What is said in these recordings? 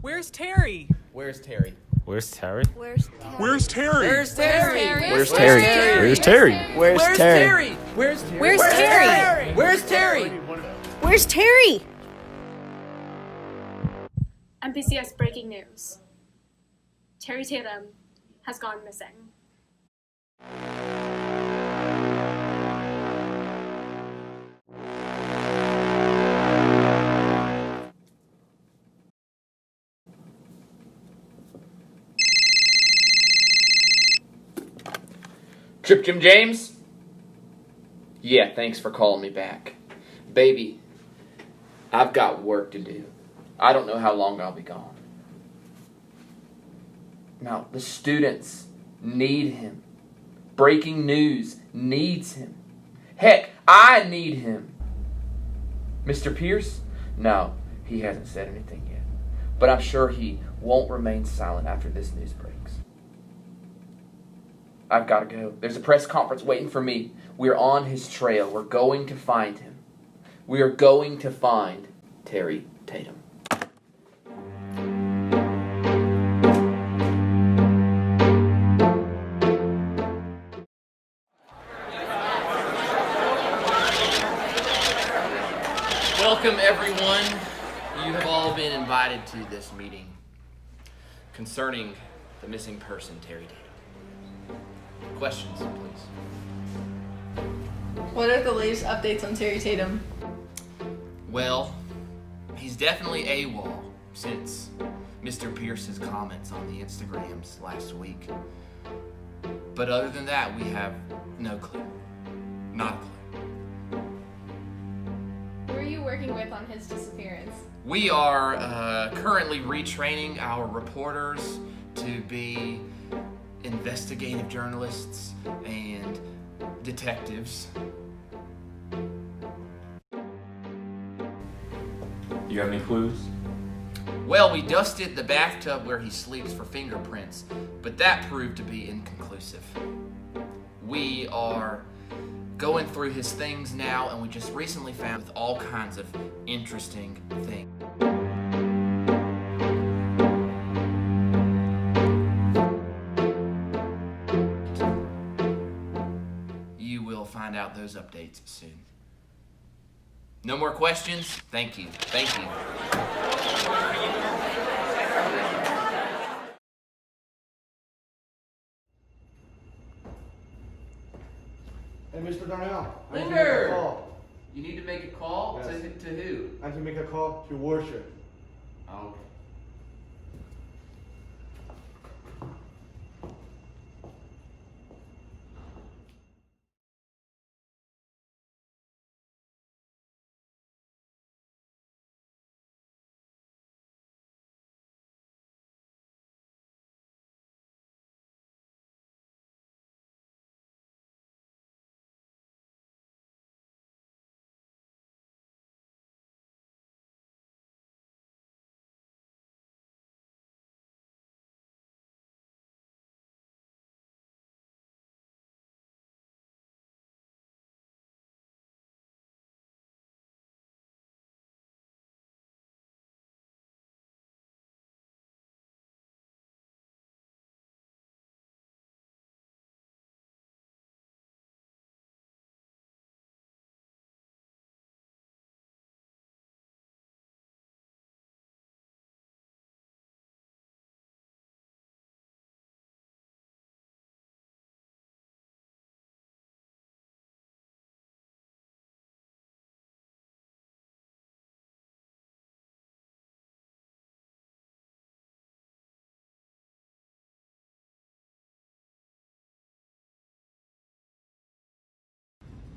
Where's Terry? Where's Terry? Where's Terry? Where's Terry? Where's Terry? Where's Terry? Where's Terry? Where's Terry? Where's Terry? Where's Terry? Where's Terry? Where's Terry? NPCS breaking news. Terry Tatum has gone missing. Trip Jim James? Yeah, thanks for calling me back. Baby, I've got work to do. I don't know how long I'll be gone. Now, the students need him. Breaking news needs him. Heck, I need him. Mr. Pierce? No, he hasn't said anything yet. But I'm sure he won't remain silent after this news breaks. I've got to go. There's a press conference waiting for me. We're on his trail. We're going to find him. We are going to find Terry Tatum. Welcome, everyone. You have all been invited to this meeting concerning the missing person, Terry Tatum. Questions, please. What are the latest updates on Terry Tatum? Well, he's definitely AWOL since Mr. Pierce's comments on the Instagrams last week. But other than that, we have no clue. Not a clue. Who are you working with on his disappearance? We are currently retraining our reporters to be investigative journalists and detectives. You have any clues? Well, we dusted the bathtub where he sleeps for fingerprints, but that proved to be inconclusive. We are going through his things now, and we just recently found all kinds of interesting things. You will find out those updates soon. No more questions? Thank you. Thank you. Hey, Mr. Darnell. Linder! You need to make a call? Yes. To who? I can make a call to worship. Okay.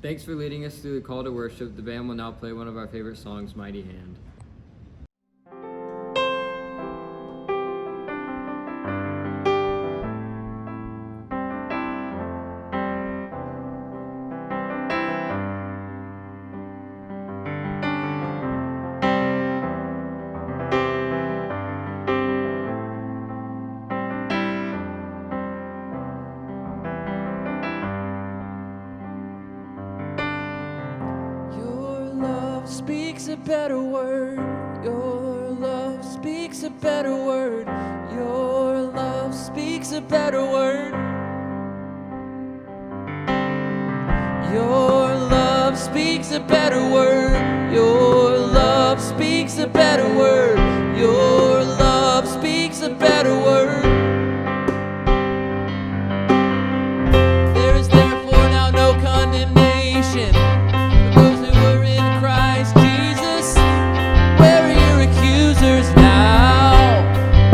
Thanks for leading us through the call to worship. The band will now play one of our favorite songs, Mighty Hand. Speaks a better word. Your love speaks speaks a better word. Your love speaks a better word. Your love speaks a better word. Your love speaks a better word. Your love speaks a better word. There is therefore now no condemnation for those who are in Christ Jesus. Where are your accusers now?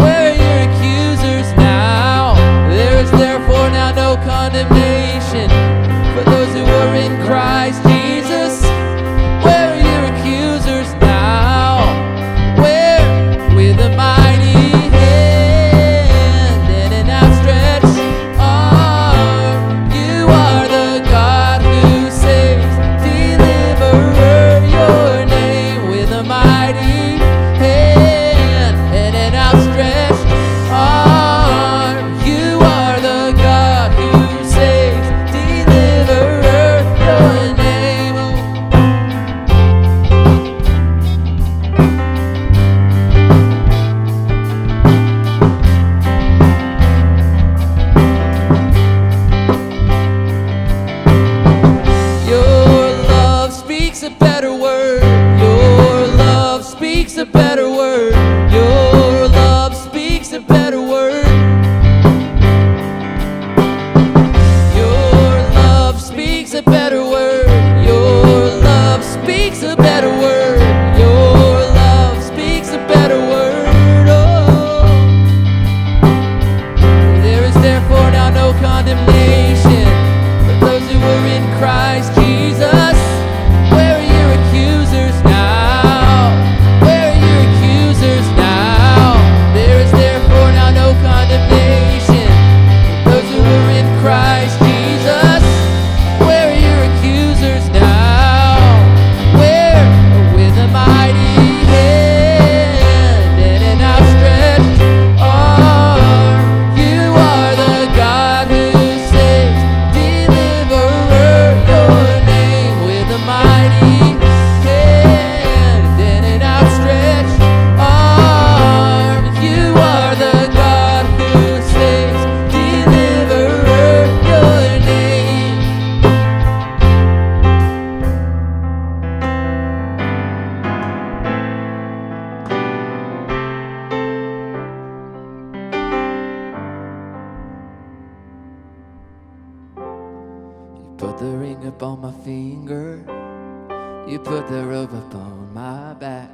Where are your accusers now? There is therefore now no condemnation for those who are in Christ Jesus. Where are your accusers now? Where? With a mighty hand and an outstretched arm, you are the God who saves, deliverer, your name. With a mighty hand and an outstretched arm, you are the God who saves, deliverer, your name. Your love speaks a better word. Your love speaks a better word. Your love speaks a better word. Your love speaks a better word. Your love speaks a better word. Your love speaks a better word. Oh. There is therefore now no condemnation for those who are in Christ Jesus. Where are your accusers now? Where are your accusers now? There is therefore now no condemnation for those who are in Christ Jesus. Where are your accusers now? Where? With a mighty hand and an outstretched arm, you are the God who saves, deliverer, your name. With a mighty hand and an outstretched arm, you are the God who saves, deliverer, your name. You put the ring upon my finger. You put the robe upon my back.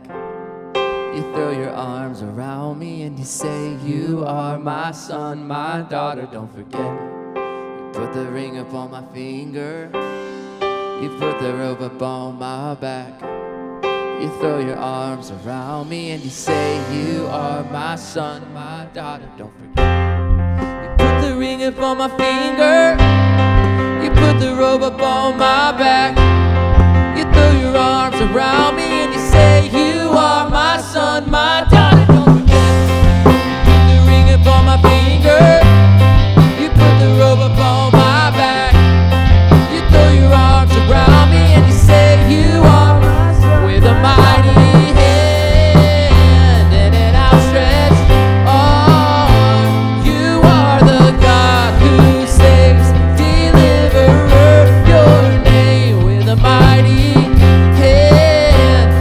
You throw your arms around me and you say, you are my son, my daughter, don't forget. You put the ring upon my finger. You put the robe upon my back. You throw your arms around me and you say, you are my son, my daughter, don't forget. You put the ring upon my finger. You put the robe upon my back. You throw your arms around me and you say, you are my son, my daughter, don't forget. You put the ring upon my finger. You put the robe upon my back. You throw your arms around me and you say, you are my son. With a mighty hand and an outstretched arm, you are the God who saves, deliverer, your name. With a mighty hand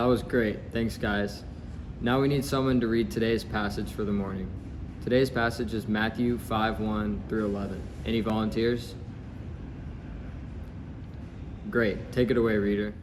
That was great. Thanks, guys. Now we need someone to read today's passage for the morning. Today's passage is Matthew 5:1 through 11. Any volunteers? Great. Take it away, reader.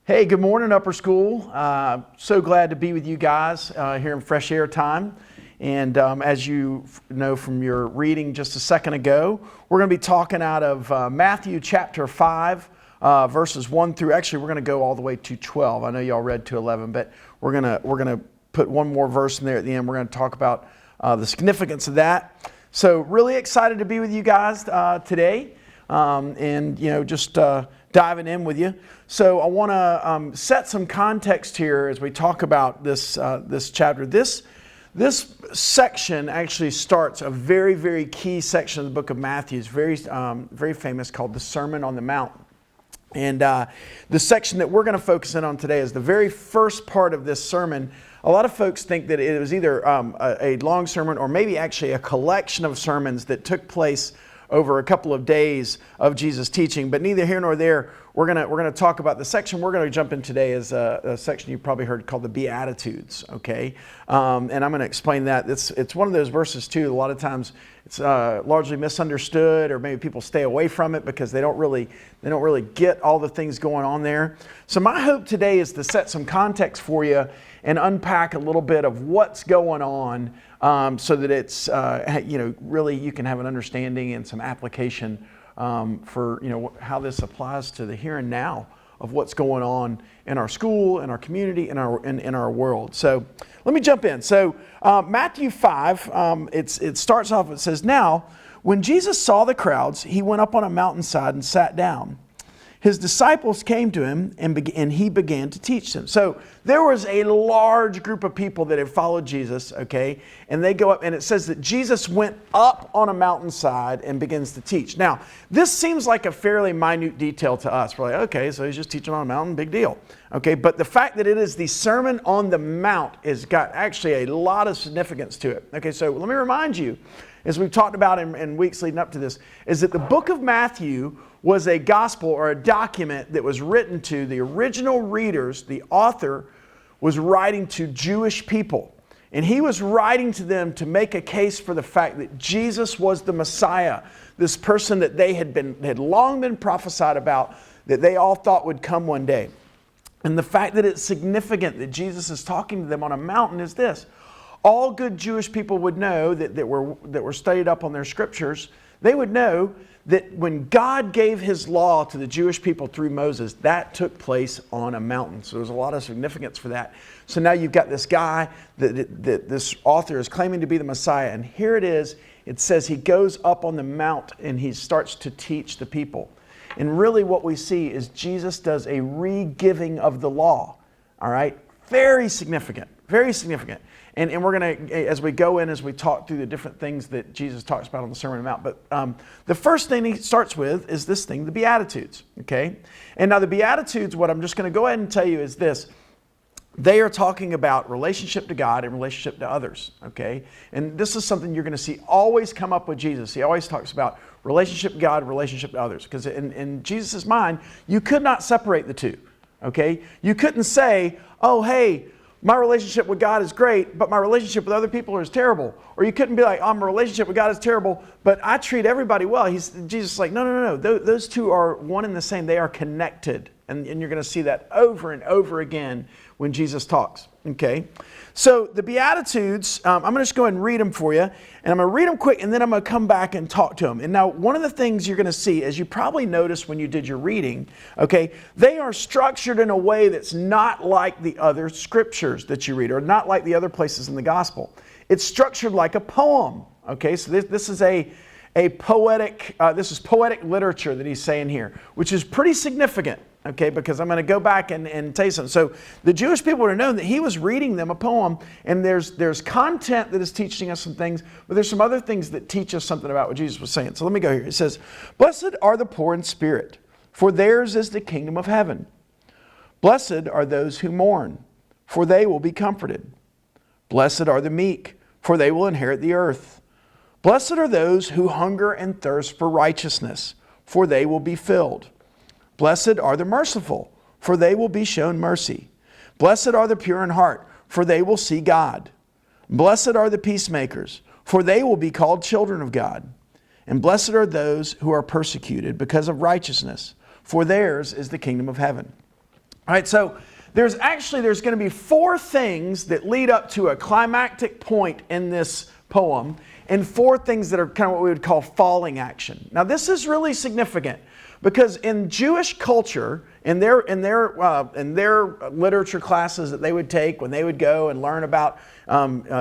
Hey, good morning, Upper School. So glad to be with you guys here in Fresh Air Time. And as you know from your reading just a second ago, we're going to be talking out of Matthew chapter 5, verses 1 through, actually we're going to go all the way to 12. I know y'all read to 11, but we're going to put one more verse in there at the end. We're going to talk about the significance of that. So really excited to be with you guys today, and just diving in with you. So I want to set some context here as we talk about this chapter. This section actually starts a very, very key section of the book of Matthew. It's very famous, called the Sermon on the Mount. And the section that we're going to focus in on today is the very first part of this sermon. A lot of folks think that it was either a long sermon or maybe actually a collection of sermons that took place over a couple of days of Jesus teaching, but neither here nor there. We're gonna talk about the section we're gonna jump in today is a section you've probably heard called the Beatitudes. Okay, and I'm gonna explain that. It's one of those verses too. A lot of times it's largely misunderstood, or maybe people stay away from it because they don't really get all the things going on there. So my hope today is to set some context for you and unpack a little bit of what's going on, so that it's really you can have an understanding and some application for how this applies to the here and now of what's going on in our school, in our community, in our world. So let me jump in. So Matthew 5, it starts off. It says, "Now, when Jesus saw the crowds, he went up on a mountainside and sat down. His disciples came to him and he began to teach them." So there was a large group of people that had followed Jesus, okay? And they go up, and it says that Jesus went up on a mountainside and begins to teach. Now, this seems like a fairly minute detail to us. We're like, okay, so he's just teaching on a mountain, big deal. Okay, but the fact that it is the Sermon on the Mount has got actually a lot of significance to it. Okay, so let me remind you, as we've talked about in weeks leading up to this, is that the book of Matthew was a gospel or a document that was written to the original readers. The author was writing to Jewish people. And he was writing to them to make a case for the fact that Jesus was the Messiah, this person that they had long been prophesied about, that they all thought would come one day. And the fact that it's significant that Jesus is talking to them on a mountain is this. All good Jewish people would know that were studied up on their scriptures. They would know that when God gave his law to the Jewish people through Moses, that took place on a mountain. So there's a lot of significance for that. So now you've got this guy that this author is claiming to be the Messiah. And here it is. It says he goes up on the mount and he starts to teach the people. And really what we see is Jesus does a re-giving of the law. All right? Very significant. Very significant. And we're going to, as we go in, as we talk through the different things that Jesus talks about on the Sermon on the Mount. But the first thing he starts with is this thing, the Beatitudes. Okay? And now the Beatitudes, what I'm just going to go ahead and tell you is this. They are talking about relationship to God and relationship to others. Okay? And this is something you're going to see always come up with Jesus. He always talks about relationship to God, relationship to others. Because in Jesus' mind, you could not separate the two. Okay? You couldn't say, oh, hey, my relationship with God is great, but my relationship with other people is terrible. Or you couldn't be like, oh, my relationship with God is terrible, but I treat everybody well. Jesus is like, no. Those two are one and the same. They are connected. And you're going to see that over and over again when Jesus talks. Okay? So the Beatitudes, I'm going to just go ahead and read them for you. And I'm going to read them quick, and then I'm going to come back and talk to them. And now, one of the things you're going to see, as you probably noticed when you did your reading, okay, they are structured in a way that's not like the other scriptures that you read, or not like the other places in the gospel. It's structured like a poem. Okay, so this is a poetic, this is poetic literature that he's saying here, which is pretty significant. Okay, because I'm going to go back and tell you something. So the Jewish people would have known that he was reading them a poem, and there's content that is teaching us some things, but there's some other things that teach us something about what Jesus was saying. So let me go here. It says, "Blessed are the poor in spirit, for theirs is the kingdom of heaven. Blessed are those who mourn, for they will be comforted. Blessed are the meek, for they will inherit the earth. Blessed are those who hunger and thirst for righteousness, for they will be filled. Blessed are the merciful, for they will be shown mercy. Blessed are the pure in heart, for they will see God. Blessed are the peacemakers, for they will be called children of God. And blessed are those who are persecuted because of righteousness, for theirs is the kingdom of heaven." All right, so there's going to be 4 things that lead up to a climactic point in this poem, and 4 things that are kind of what we would call falling action. Now, this is really significant, because in Jewish culture, in their literature classes that they would take when they would go and learn about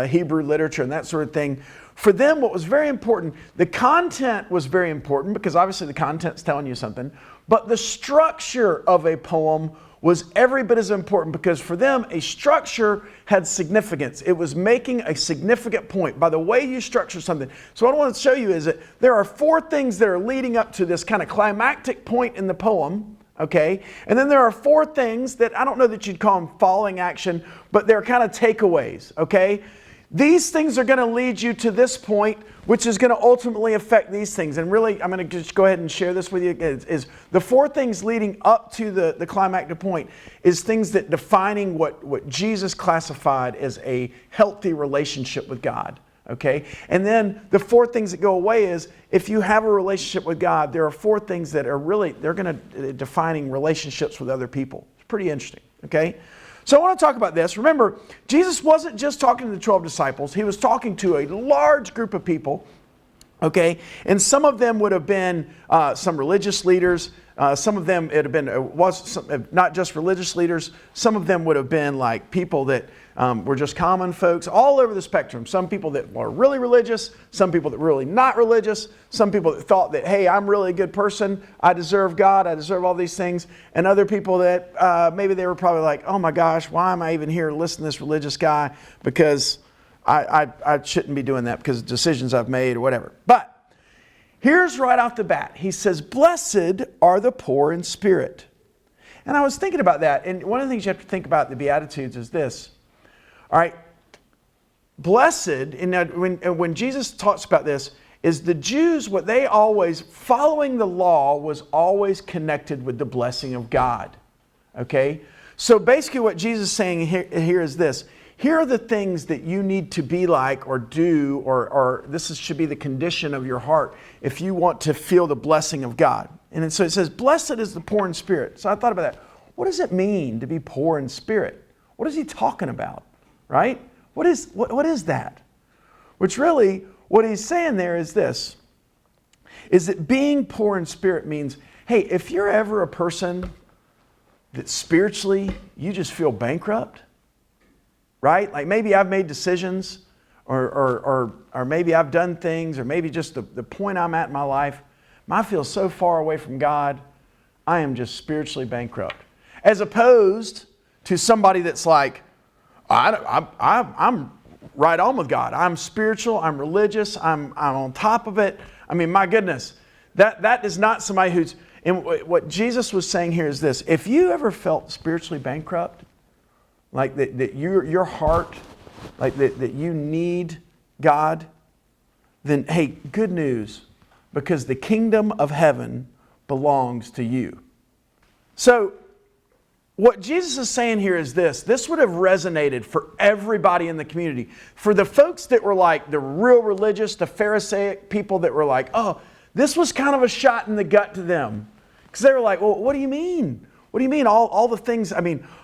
Hebrew literature and that sort of thing, for them what was very important, the content was very important, because obviously the content's telling you something, but the structure of a poem was every bit as important, because for them a structure had significance. It was making a significant point by the way you structure something. So what I want to show you is that there are 4 things that are leading up to this kind of climactic point in the poem, okay? And then there are 4 things that I don't know that you'd call them falling action, but they're kind of takeaways, okay? These things are going to lead you to this point, which is going to ultimately affect these things. And really, I'm going to just go ahead and share this with you. Is the 4 things leading up to the climactic point is things that defining what Jesus classified as a healthy relationship with God. Okay? And then the 4 things that go away is, if you have a relationship with God, there are 4 things that are really, they're going to defining relationships with other people. It's pretty interesting. Okay? So I want to talk about this. Remember, Jesus wasn't just talking to the 12 disciples. He was talking to a large group of people, okay? And some of them would have been some religious leaders. Some of them, it had been not just religious leaders. Some of them would have been like people that were just common folks all over the spectrum. Some people that were really religious, some people that were really not religious, some people that thought that, hey, I'm really a good person, I deserve God, I deserve all these things, and other people that maybe they were probably like, oh my gosh, why am I even here listening to this religious guy, because I shouldn't be doing that because of decisions I've made or whatever. But here's right off the bat, he says, blessed are the poor in spirit. And I was thinking about that, and one of the things you have to think about in the Beatitudes is this. All right, blessed, and when Jesus talks about this, is the Jews, what they always, following the law was always connected with the blessing of God. Okay? So basically what Jesus is saying here is this. Here are the things that you need to be like or do, or should be the condition of your heart if you want to feel the blessing of God. And so it says, blessed is the poor in spirit. So I thought about that. What does it mean to be poor in spirit? What is he talking about? Right? What is that? Which really, what he's saying there is this, is that being poor in spirit means, hey, if you're ever a person that spiritually you just feel bankrupt, right? Like maybe I've made decisions or maybe I've done things, or maybe just the point I'm at in my life, I feel so far away from God, I am just spiritually bankrupt. As opposed to somebody that's like, I'm right on with God. I'm spiritual. I'm religious. I'm on top of it. I mean, my goodness, that is not somebody who's. And what Jesus was saying here is this: if you ever felt spiritually bankrupt, like that your heart, like that you need God, then hey, good news, because the kingdom of heaven belongs to you. So what Jesus is saying here is this would have resonated for everybody in the community. For the folks that were like the real religious, the Pharisaic people that were like, oh, this was kind of a shot in the gut to them. Because they were like, well, what do you mean? What do you mean? All the things,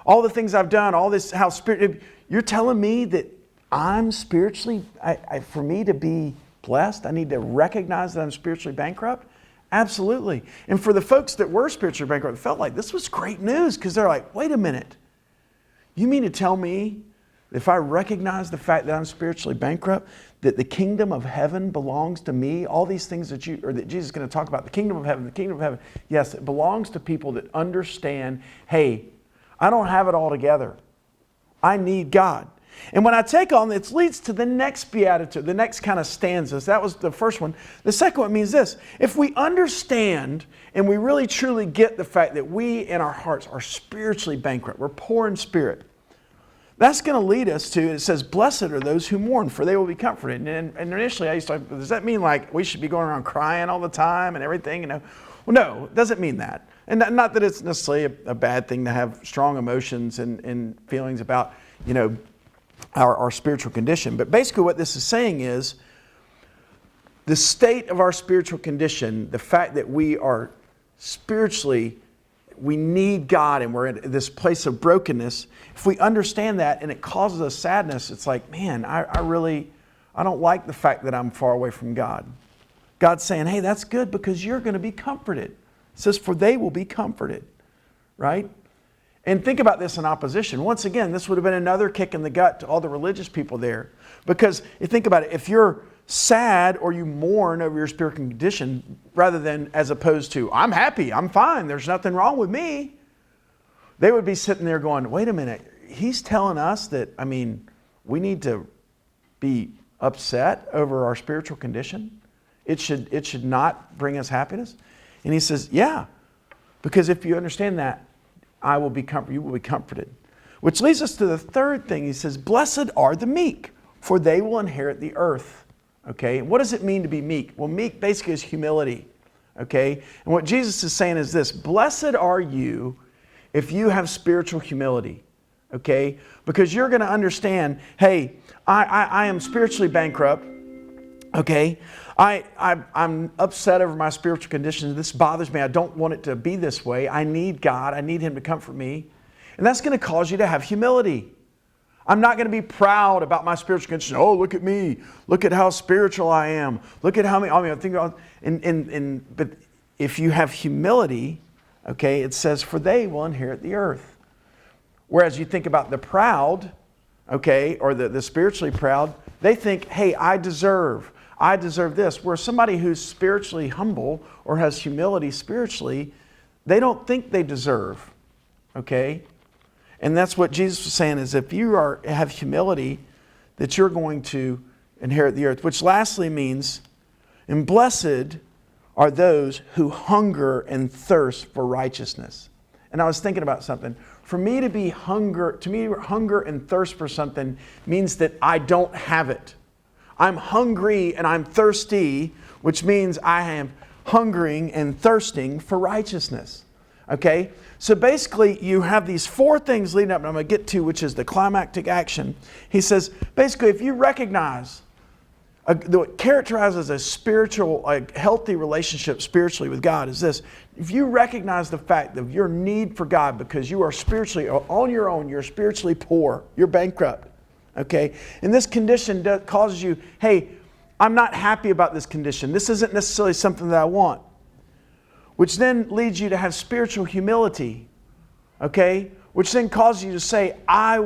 all the things I've done, all this, how spirit, you're telling me that I'm spiritually, for me to be blessed, I need to recognize that I'm spiritually bankrupt? Absolutely. And for the folks that were spiritually bankrupt, it felt like this was great news because they're like, wait a minute. You mean to tell me if I recognize the fact that I'm spiritually bankrupt, that the kingdom of heaven belongs to me? All these things that that Jesus is going to talk about, the kingdom of heaven. Yes, it belongs to people that understand, hey, I don't have it all together. I need God. And when I take on it leads to the next beatitude, the next kind of stanzas. That was the first one. The second one means this. If we understand and we really truly get the fact that we in our hearts are spiritually bankrupt, we're poor in spirit, that's going to lead us to, it says, blessed are those who mourn, for they will be comforted. And initially I used to, does that mean like we should be going around crying all the time and everything? Well, no, it doesn't mean that. And not that it's necessarily a bad thing to have strong emotions and feelings about, our spiritual condition. But basically what this is saying is the state of our spiritual condition, the fact that we are spiritually, we need God and we're in this place of brokenness. If we understand that and it causes us sadness, it's like, man, I don't like the fact that I'm far away from God. God's saying, hey, that's good because you're going to be comforted. It says, for they will be comforted, right? And think about this in opposition. Once again, this would have been another kick in the gut to all the religious people there. Because you think about it, if you're sad or you mourn over your spiritual condition, rather than as opposed to, I'm happy, I'm fine, there's nothing wrong with me, they would be sitting there going, wait a minute, he's telling us that, we need to be upset over our spiritual condition? It should not bring us happiness? And he says, yeah, because if you understand that, you will be comforted. Which leads us to the third thing. He says, blessed are the meek, for they will inherit the earth. Okay, what does it mean to be meek? Well, meek basically is humility. Okay, and what Jesus is saying is this: blessed are you if you have spiritual humility. Okay, because you're going to understand, hey, I am spiritually bankrupt. Okay, I'm upset over my spiritual condition. This bothers me. I don't want it to be this way. I need God. I need Him to comfort me. And that's going to cause you to have humility. I'm not going to be proud about my spiritual condition. Oh, look at me. Look at how spiritual I am. Look at how many. I think. But if you have humility, okay, it says, for they will inherit the earth. Whereas you think about the proud, okay, or the spiritually proud, they think, hey, I deserve this. Where somebody who's spiritually humble or has humility spiritually, they don't think they deserve. Okay? And that's what Jesus was saying, is if you have humility, that you're going to inherit the earth. Which lastly means, and blessed are those who hunger and thirst for righteousness. And I was thinking about something. For me to be hunger and thirst for something means that I don't have it. I'm hungry and I'm thirsty, which means I am hungering and thirsting for righteousness. Okay? So basically, you have these four things leading up, and I'm going to get to, which is the climactic action. He says, basically, if you recognize what characterizes a spiritual, healthy relationship spiritually with God is this: if you recognize the fact of your need for God because you are spiritually on your own, you're spiritually poor, you're bankrupt. Okay, and this condition causes you, hey, I'm not happy about this condition. This isn't necessarily something that I want. Which then leads you to have spiritual humility. Okay, which then causes you to say, I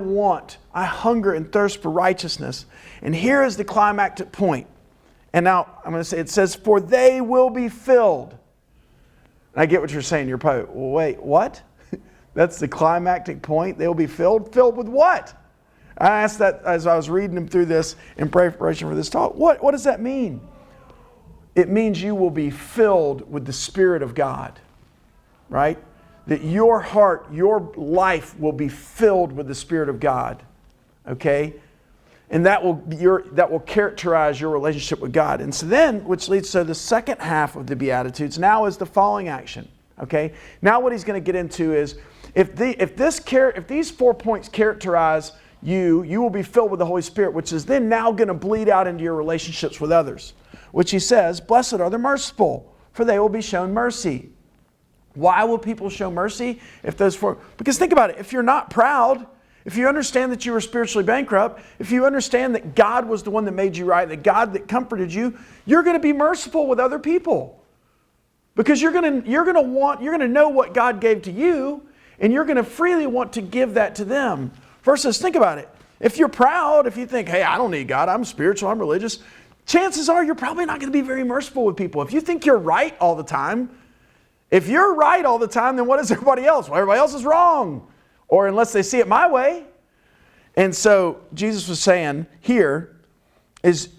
hunger and thirst for righteousness. And here is the climactic point. And now I'm going to say, it says, for they will be filled. And I get what you're saying. You're probably, well, wait, what? That's the climactic point? They will be filled? Filled with what? I asked that as I was reading them through this in preparation for this talk. What does that mean? It means you will be filled with the Spirit of God, right? That your heart, your life will be filled with the Spirit of God, okay? And that will characterize your relationship with God. And so then, which leads to the second half of the Beatitudes, now is the following action, okay? Now what he's going to get into is, if these 4 points characterize you, you will be filled with the Holy Spirit, which is then now going to bleed out into your relationships with others. Which he says, blessed are the merciful, for they will be shown mercy. Why will people show mercy? Because think about it, if you're not proud, if you understand that you were spiritually bankrupt, if you understand that God was the one that made you right, that God that comforted you, you're going to be merciful with other people. Because you're going to know what God gave to you, and you're going to freely want to give that to them. Versus, think about it. If you're proud, if you think, hey, I don't need God, I'm spiritual, I'm religious, chances are you're probably not going to be very merciful with people. If you think you're right all the time, if you're right all the time, then what is everybody else? Well, everybody else is wrong. Or unless they see it my way. And so Jesus was saying here is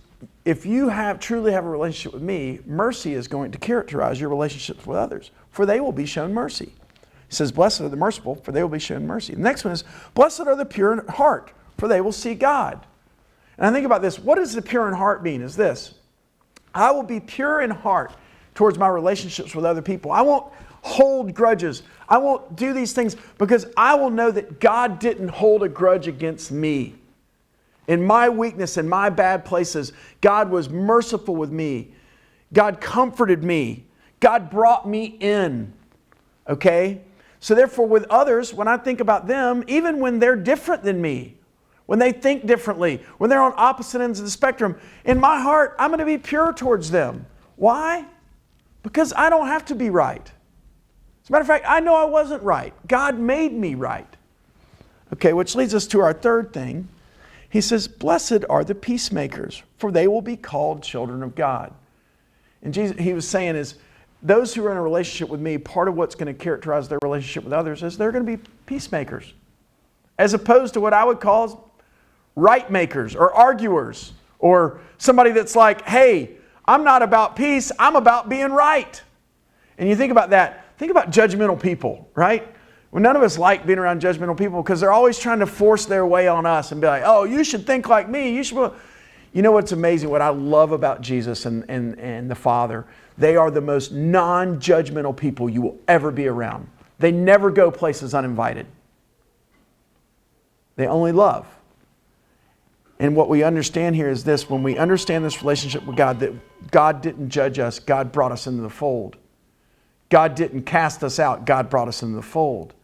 if you truly have a relationship with me, mercy is going to characterize your relationships with others, for they will be shown mercy. He says, blessed are the merciful, for they will be shown mercy. The next one is, blessed are the pure in heart, for they will see God. And I think about this. What does the pure in heart mean? Is this: I will be pure in heart towards my relationships with other people. I won't hold grudges. I won't do these things because I will know that God didn't hold a grudge against me. In my weakness, in my bad places, God was merciful with me. God comforted me. God brought me in. Okay? So therefore, with others, when I think about them, even when they're different than me, when they think differently, when they're on opposite ends of the spectrum, in my heart, I'm going to be pure towards them. Why? Because I don't have to be right. As a matter of fact, I know I wasn't right. God made me right. Okay, which leads us to our third thing. He says, blessed are the peacemakers, for they will be called children of God. And Jesus, he was saying is, those who are in a relationship with me, part of what's going to characterize their relationship with others is they're going to be peacemakers. As opposed to what I would call right makers or arguers, or somebody that's like, hey, I'm not about peace, I'm about being right. And you think about that. Think about judgmental people, right? Well, none of us like being around judgmental people because they're always trying to force their way on us and be like, oh, you should think like me. You should. You know what's amazing? What I love about Jesus and the Father, they are the most non-judgmental people you will ever be around. They never go places uninvited. They only love. And what we understand here is this: when we understand this relationship with God, that God didn't judge us, God brought us into the fold. God didn't cast us out, God brought us into the fold.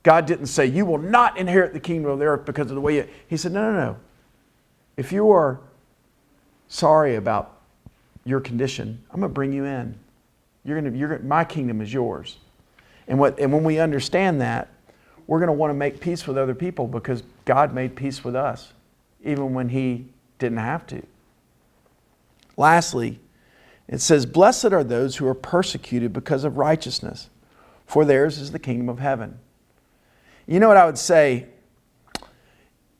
God didn't say, you will not inherit the kingdom of the earth because of the way you... He said, no. If you are sorry about your condition, I'm going to bring you in. My kingdom is yours. And when we understand that, we're going to want to make peace with other people because God made peace with us, even when He didn't have to. Lastly, it says, blessed are those who are persecuted because of righteousness, for theirs is the kingdom of heaven. You know what I would say?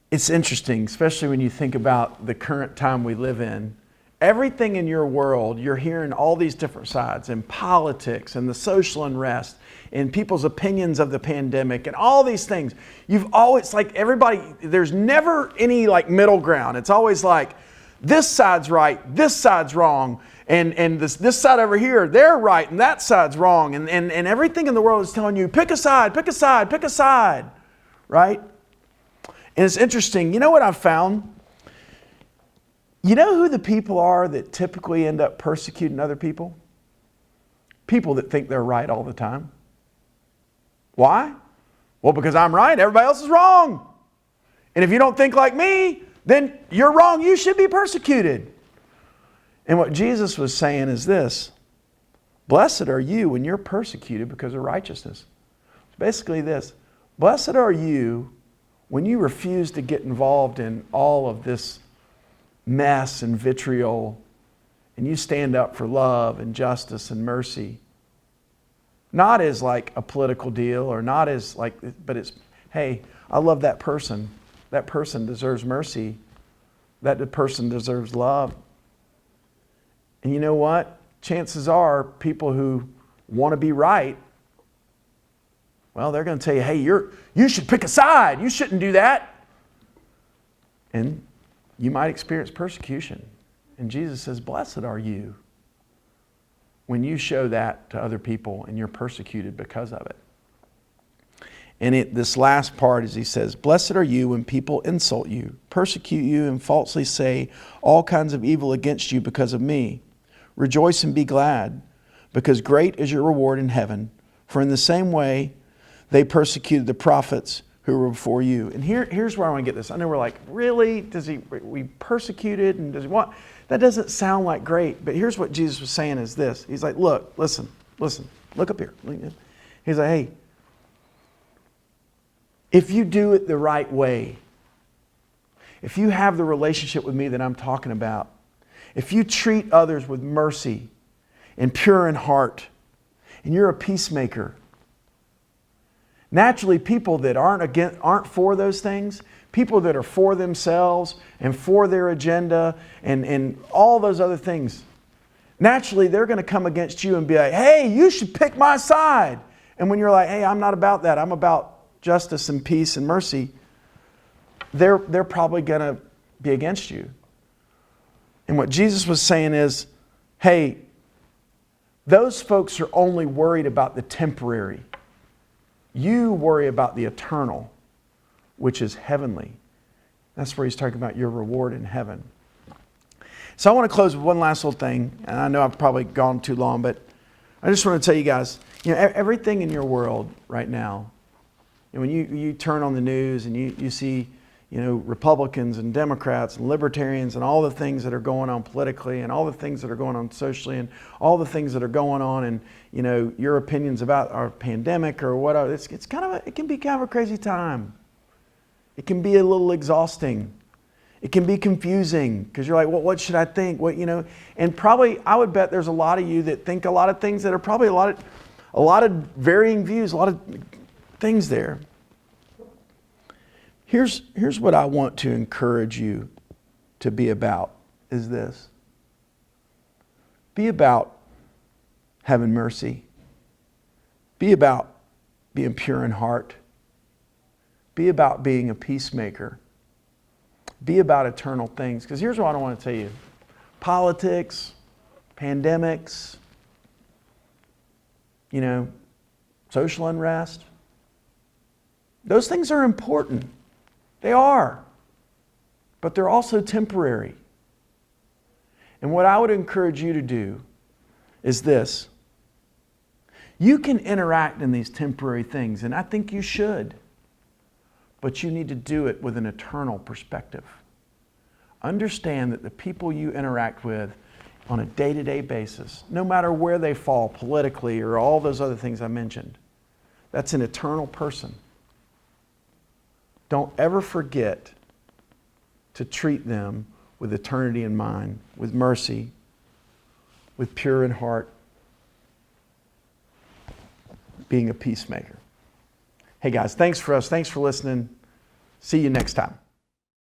It's interesting, especially when you think about the current time we live in. Everything in your world, you're hearing all these different sides, in politics and the social unrest, in people's opinions of the pandemic and all these things. You've always, like everybody, there's never any like middle ground. It's always like, this side's right, this side's wrong, and this side over here, they're right, and that side's wrong. And everything in the world is telling you, pick a side, pick a side, pick a side, right? And it's interesting. You know what I've found? You know who the people are that typically end up persecuting other people? People that think they're right all the time. Why? Well, because I'm right, everybody else is wrong. And if you don't think like me, then you're wrong, you should be persecuted. And what Jesus was saying is this: blessed are you when you're persecuted because of righteousness. It's basically this: blessed are you when you refuse to get involved in all of this mess and vitriol, and you stand up for love and justice and mercy. Not as like a political deal, or not as like, but it's, hey, I love that person. That person deserves mercy. That person deserves love. And you know what? Chances are people who want to be right, well, they're going to tell you, hey, you should pick a side. You shouldn't do that. And you might experience persecution. And Jesus says, blessed are you when you show that to other people and you're persecuted because of it. And this last part is he says, blessed are you when people insult you, persecute you, and falsely say all kinds of evil against you because of me. Rejoice and be glad, because great is your reward in heaven. For in the same way they persecuted the prophets who were before you. And here's where I want to get this. I know we're like, really? We persecuted and does he want? That doesn't sound like great. But here's what Jesus was saying is this. He's like, look, listen, look up here. He's like, hey, if you do it the right way, if you have the relationship with me that I'm talking about, if you treat others with mercy and pure in heart, and you're a peacemaker, naturally people that aren't for those things, people that are for themselves and for their agenda and all those other things, naturally they're going to come against you and be like, hey, you should pick my side. And when you're like, hey, I'm not about that, I'm about justice and peace and mercy, they're probably going to be against you. And what Jesus was saying is, hey, those folks are only worried about the temporary. You worry about the eternal, which is heavenly. That's where he's talking about your reward in heaven. So I want to close with one last little thing, and I know I've probably gone too long, but I just want to tell you guys, everything in your world right now, when you turn on the news and you see, Republicans and Democrats and libertarians and all the things that are going on politically and all the things that are going on socially and all the things that are going on and, your opinions about our pandemic or whatever, it can be kind of a crazy time. It can be a little exhausting. It can be confusing because you're like, well, what should I think? And probably I would bet there's a lot of you that think a lot of things that are probably a lot of varying views, a lot of things there. Here's what I want to encourage you to be about is this. Be about having mercy. Be about being pure in heart. Be about being a peacemaker. Be about eternal things. Because here's what I want to tell you. Politics, pandemics, social unrest. Those things are important. They are. But they're also temporary. And what I would encourage you to do is this. You can interact in these temporary things, and I think you should. But you need to do it with an eternal perspective. Understand that the people you interact with on a day-to-day basis, no matter where they fall politically or all those other things I mentioned, that's an eternal person. Don't ever forget to treat them with eternity in mind, with mercy, with pure in heart, being a peacemaker. Hey guys, thanks for listening. See you next time.